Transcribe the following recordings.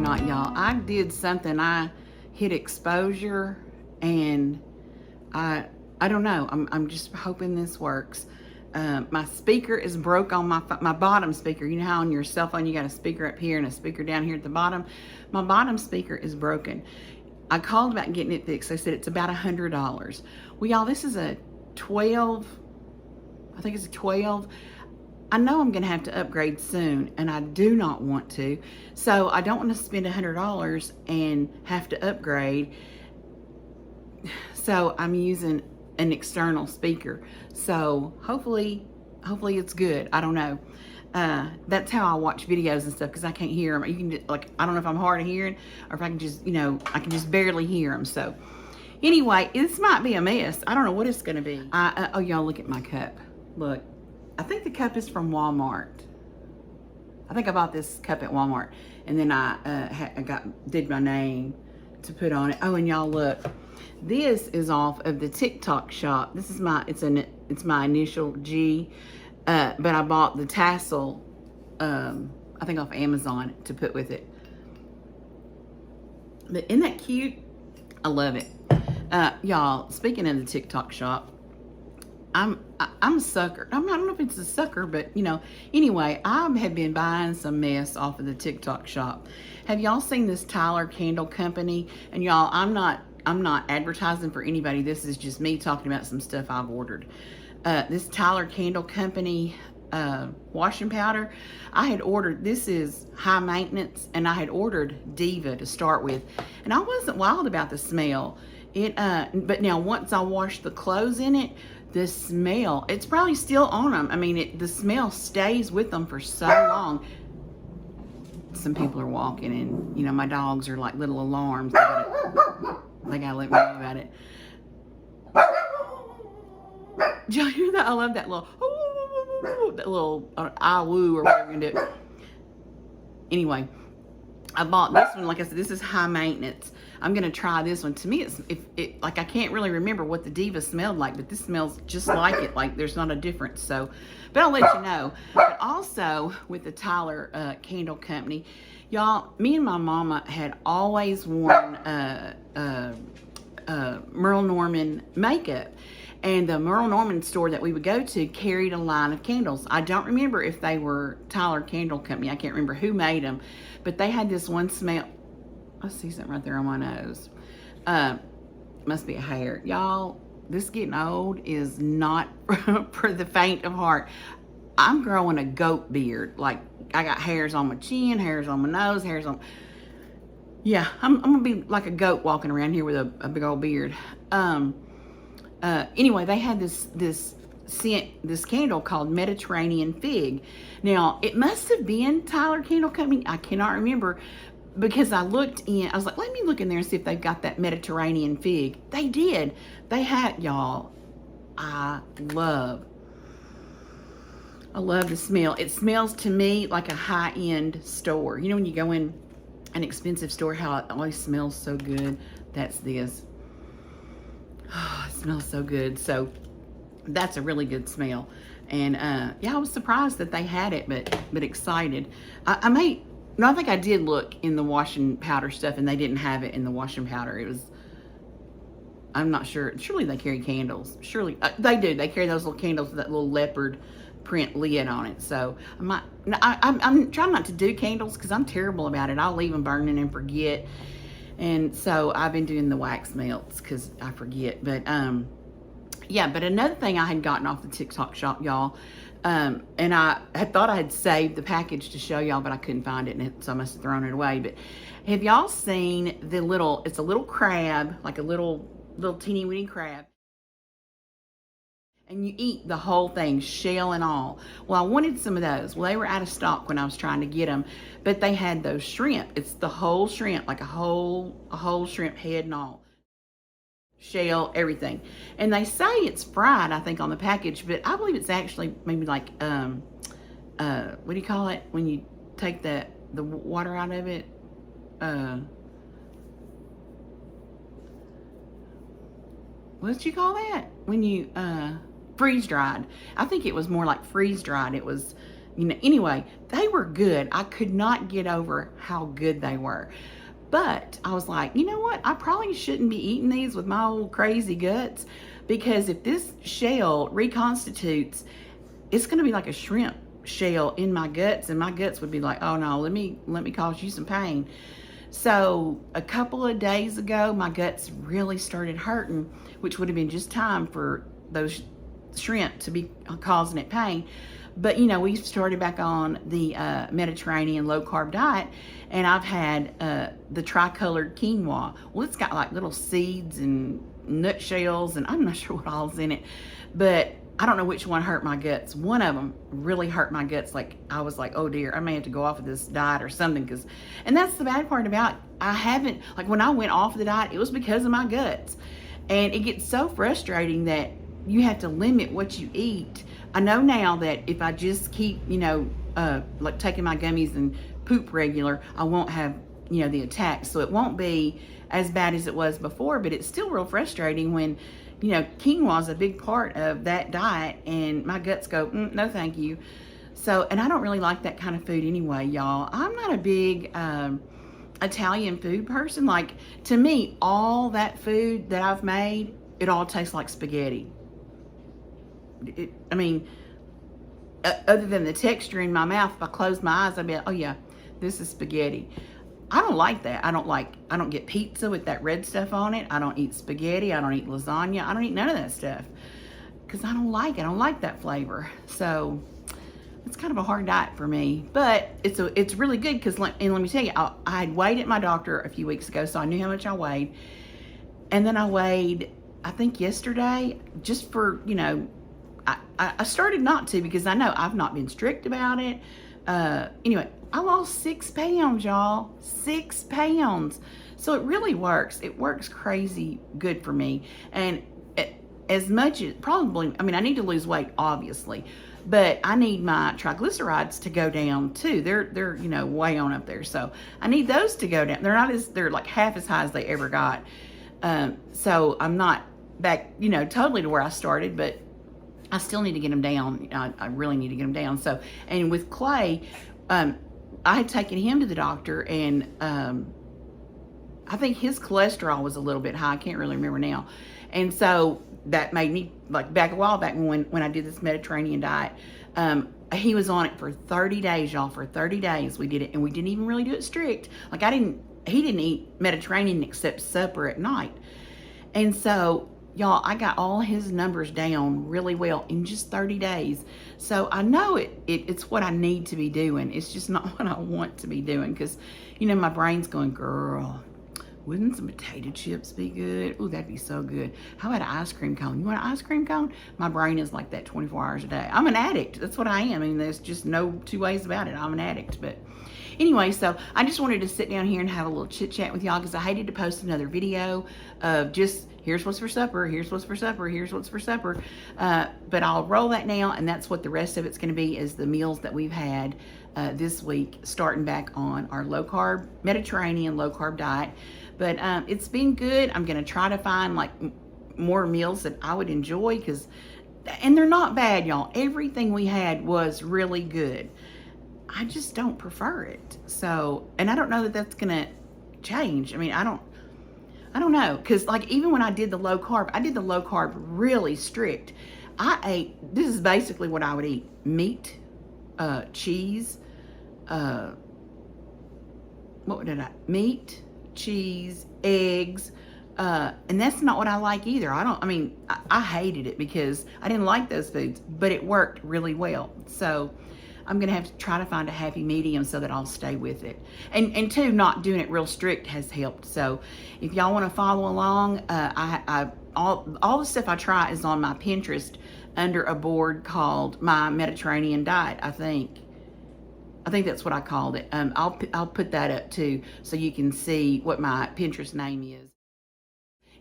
not, y'all. I did something. I hit exposure, and I don't know. I'm just hoping this works. My speaker is broke on my bottom speaker. You know how on your cell phone you got a speaker up here and a speaker down here at the bottom? My bottom speaker is broken. I called about getting it fixed. They said it's about $100. Well, y'all, this is a 12. I think it's a 12. I know I'm going to have to upgrade soon, and I do not want to. So I don't want to spend $100 and have to upgrade. So I'm using an external speaker. So hopefully it's good. I don't know. That's how I watch videos and stuff, because I can't hear them. You can just, like, I don't know if I'm hard of hearing or if I can just, I can just barely hear them. So anyway, this might be a mess. I don't know what it's going to be. Oh, y'all, look at my cup. Look. I think the cup is from Walmart. I think I bought this cup at Walmart, and then I did my name to put on it. Oh, and y'all look, this is off of the TikTok shop. This is it's my initial G, but I bought the tassel, I think off Amazon to put with it. But isn't that cute? I love it. Y'all, speaking of the TikTok shop, I'm a sucker. I don't know if it's a sucker, but anyway, I have been buying some mess off of the TikTok shop. Have y'all seen this Tyler Candle Company? And y'all, I'm not advertising for anybody. This is just me talking about some stuff I've ordered. This Tyler Candle Company washing powder, I had ordered, this is high maintenance, and I had ordered Diva to start with, and I wasn't wild about the smell. But now once I washed the clothes in it, the smell, it's probably still on them. I mean, the smell stays with them for so long. Some people are walking, and my dogs are like little alarms. They gotta let me know about it. Did y'all hear that? I love that little I woo or whatever you're gonna do. Anyway, I bought this one. Like I said, this is high maintenance. I'm gonna try this one. To me, like, I can't really remember what the Diva smelled like, but this smells just like it. Like, there's not a difference. So, but I'll let you know. But also with the Tyler Candle Company, y'all, me and my mama had always worn Merle Norman makeup. And the Merle Norman store that we would go to carried a line of candles. I don't remember if they were Tyler Candle Company. I can't remember who made them. But they had this one smell. I see something right there on my nose. Must be a hair. Y'all, this getting old is not for the faint of heart. I'm growing a goat beard. Like, I got hairs on my chin, hairs on my nose, hairs on... Yeah, I'm going to be like a goat walking around here with a big old beard. Anyway, they had this scent, this candle called Mediterranean Fig. Now, it must have been Tyler Candle Company. I cannot remember, because I looked in. I was like, let me look in there and see if they've got that Mediterranean Fig. They did. They had, y'all, I love the smell. It smells to me like a high-end store. You know when you go in an expensive store, how it always smells so good? That's this. Oh, it smells so good. So that's a really good smell. And yeah, I was surprised that they had it, but excited. I think I did look in the washing powder stuff, and they didn't have it in the washing powder. It was, I'm not sure. Surely they carry candles. Surely they do. They carry those little candles with that little leopard print lid on it. So I'm trying not to do candles because I'm terrible about it. I'll leave them burning and forget. And so I've been doing the wax melts because I forget. But yeah, but another thing I had gotten off the TikTok shop, y'all, and I had thought I had saved the package to show y'all, but I couldn't find it, and so I must have thrown it away. But have y'all seen the little, it's a little crab, like a little teeny weeny crab, and you eat the whole thing, shell and all. Well, I wanted some of those. Well, they were out of stock when I was trying to get them, but they had those shrimp. It's the whole shrimp, like a whole shrimp head and all. Shell, everything. And they say it's fried, I think, on the package, but I believe it's actually maybe like, what do you call it? When you take the water out of it? What did you call that? When you, freeze dried. I think it was more like freeze dried. It was you know, anyway, they were good. I could not get over how good they were. But I was like, you know what? I probably shouldn't be eating these with my old crazy guts, because if this shell reconstitutes, it's going to be like a shrimp shell in my guts, and my guts would be like, oh no, let me cause you some pain. So a couple of days ago, my guts really started hurting, which would have been just time for those shrimp to be causing it pain. But you know, we started back on the Mediterranean low carb diet, and I've had the tricolored quinoa. Well, it's got like little seeds and nutshells, and I'm not sure what all's in it, but I don't know which one hurt my guts. One of them really hurt my guts. Like, I was like, oh dear, I may have to go off of this diet or something. And that's the bad part about it. I haven't, like when I went off of the diet, it was because of my guts. And it gets so frustrating that you have to limit what you eat. I know now that if I just keep, you know, like taking my gummies and poop regular, I won't have, you know, the attacks. So it won't be as bad as it was before, but it's still real frustrating when, you know, quinoa is a big part of that diet, and my guts go, no thank you. So, and I don't really like that kind of food anyway, y'all. I'm not a big Italian food person. Like, to me, all that food that I've made, it all tastes like spaghetti. I mean, other than the texture in my mouth, if I close my eyes, I'd be like, oh yeah, this is spaghetti. I don't like that. I don't get pizza with that red stuff on it. I don't eat spaghetti. I don't eat lasagna. I don't eat none of that stuff because I don't like it. I don't like that flavor. So it's kind of a hard diet for me, but it's really good because, and let me tell you, I had weighed at my doctor a few weeks ago, so I knew how much I weighed. And then I weighed, I think yesterday, just for, you know, I started not to because I know I've not been strict about it. Anyway, I lost 6 pounds, y'all. 6 pounds. So it really works. It works crazy good for me. And as much as probably, I mean, I need to lose weight, obviously, but I need my triglycerides to go down too. They're you know, way on up there. So I need those to go down. They're like half as high as they ever got. So I'm not back, you know, totally to where I started, but I still need to get them down. I really need to get them down. So, and with Clay, I had taken him to the doctor, and I think his cholesterol was a little bit high. I can't really remember now. And so that made me, like back a while back when I did this Mediterranean diet, he was on it for 30 days, y'all. For 30 days we did it, and we didn't even really do it strict. Like he didn't eat Mediterranean except supper at night. And so, y'all, I got all his numbers down really well in just 30 days. So I know it's what I need to be doing. It's just not what I want to be doing because, you know, my brain's going, girl, wouldn't some potato chips be good? Oh, that'd be so good. How about an ice cream cone? You want an ice cream cone? My brain is like that 24 hours a day. I'm an addict. That's what I am. I mean, there's just no two ways about it. I'm an addict. But anyway, so I just wanted to sit down here and have a little chit chat with y'all because I hated to post another video of just here's what's for supper, here's what's for supper, here's what's for supper. But I'll roll that now, and that's what the rest of it's going to be, is the meals that we've had this week, starting back on our low carb Mediterranean low carb diet. But it's been good. I'm going to try to find like more meals that I would enjoy and they're not bad, y'all. Everything we had was really good. I just don't prefer it. So, and I don't know that that's going to change. I mean, I don't know. Because like even when I did the low carb really strict. This is basically what I would eat. Meat, cheese, meat, cheese, eggs, and that's not what I like either. I hated it because I didn't like those foods, but it worked really well. So I'm going to have to try to find a happy medium so that I'll stay with it. And two, not doing it real strict has helped. So if y'all want to follow along, all the stuff I try is on my Pinterest under a board called My Mediterranean Diet, I think that's what I called it. I'll put that up too so you can see what my Pinterest name is.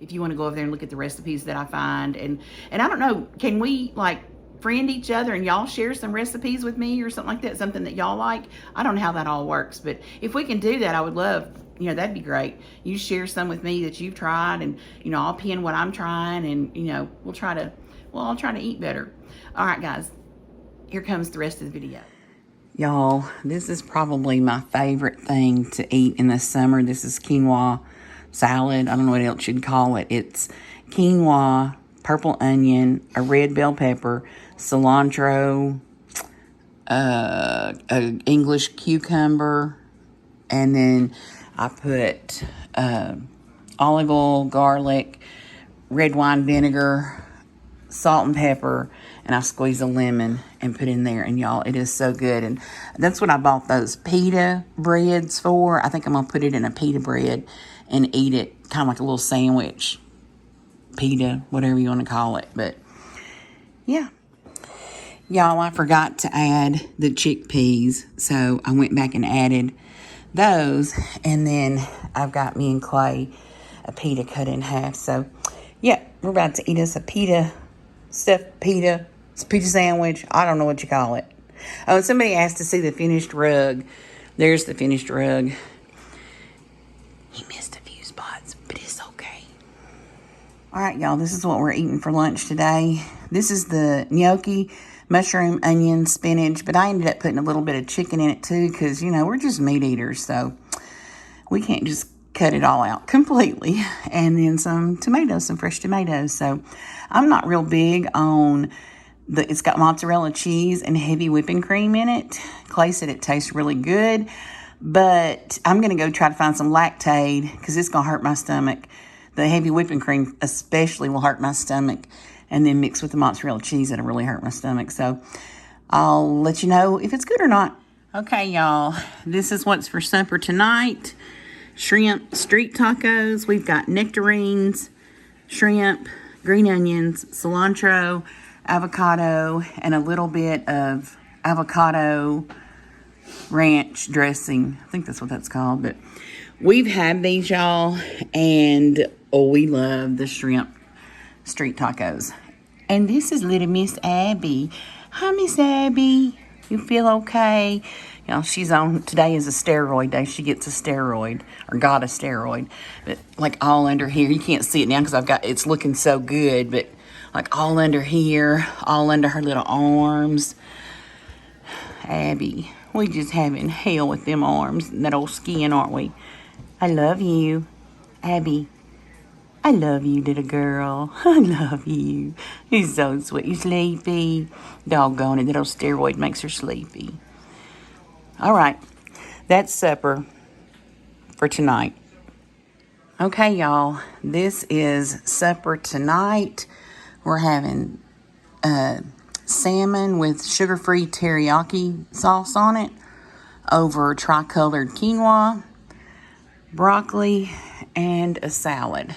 If you want to go over there and look at the recipes that I find. And I don't know, can we like friend each other and y'all share some recipes with me or something like that, something that y'all like? I don't know how that all works, but if we can do that, I would love, that'd be great. You share some with me that you've tried, and I'll pin what I'm trying, and I'll try to eat better. All right, guys, here comes the rest of the video. Y'all, this is probably my favorite thing to eat in the summer. This is quinoa salad. I don't know what else you'd call it. It's quinoa, purple onion, a red bell pepper, cilantro, a English cucumber, and then I put olive oil, garlic, red wine vinegar, salt and pepper, and I squeeze a lemon and put in there. And y'all, it is so good. And that's what I bought those pita breads for. I think I'm going to put it in a pita bread and eat it kind of like a little sandwich. Pita, whatever you want to call it. But yeah. Y'all, I forgot to add the chickpeas. So I went back and added those. And then I've got me and Clay a pita cut in half. So yeah, we're about to eat us a stuffed pita sandwich. I don't know what you call it. Oh, and somebody asked to see the finished rug. There's the finished rug. He missed a few spots, but it's okay. All right, y'all, this is what we're eating for lunch today. This is the gnocchi, mushroom, onion, spinach, but I ended up putting a little bit of chicken in it too because, you know, we're just meat eaters, so we can't just cut it all out completely. And then some tomatoes, some fresh tomatoes. So I'm not real big on it's got mozzarella cheese and heavy whipping cream in it. Clay said it tastes really good, but I'm going to go try to find some Lactaid because it's going to hurt my stomach. The heavy whipping cream especially will hurt my stomach, and then mixed with the mozzarella cheese, it'll really hurt my stomach. So I'll let you know if it's good or not. Okay, y'all, this is what's for supper tonight. Shrimp street tacos. We've got nectarines, shrimp, green onions, cilantro, avocado, and a little bit of avocado ranch dressing. I think that's what that's called. But we've had these, y'all, and we love the shrimp street tacos. And this is little Miss Abby. Hi, Miss Abby. You feel okay? You know, she's on, today is a steroid day. She gets a steroid, or got a steroid. But like all under here, you can't see it now because it's looking so good, but like all under here, all under her little arms. Abby, we just having hell with them arms and that old skin, aren't we? I love you, Abby. I love you, little girl. I love you. You're so sweet. You sleepy? Doggone it, that old steroid makes her sleepy. All right, that's supper for tonight. Okay, y'all, this is supper tonight. We're having salmon with sugar-free teriyaki sauce on it over tricolored quinoa, broccoli, and a salad.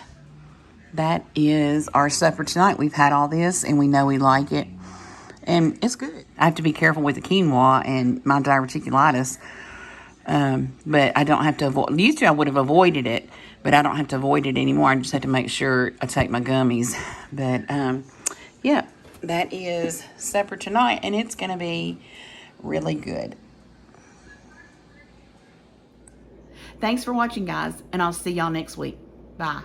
That is our supper tonight. We've had all this, and we know we like it. And it's good. I have to be careful with the quinoa and my diverticulitis. But I don't have to avoid. Used to I would have avoided it, but I don't have to avoid it anymore. I just have to make sure I take my gummies. But yeah, that is supper tonight, and it's going to be really good. Thanks for watching, guys, and I'll see y'all next week. Bye.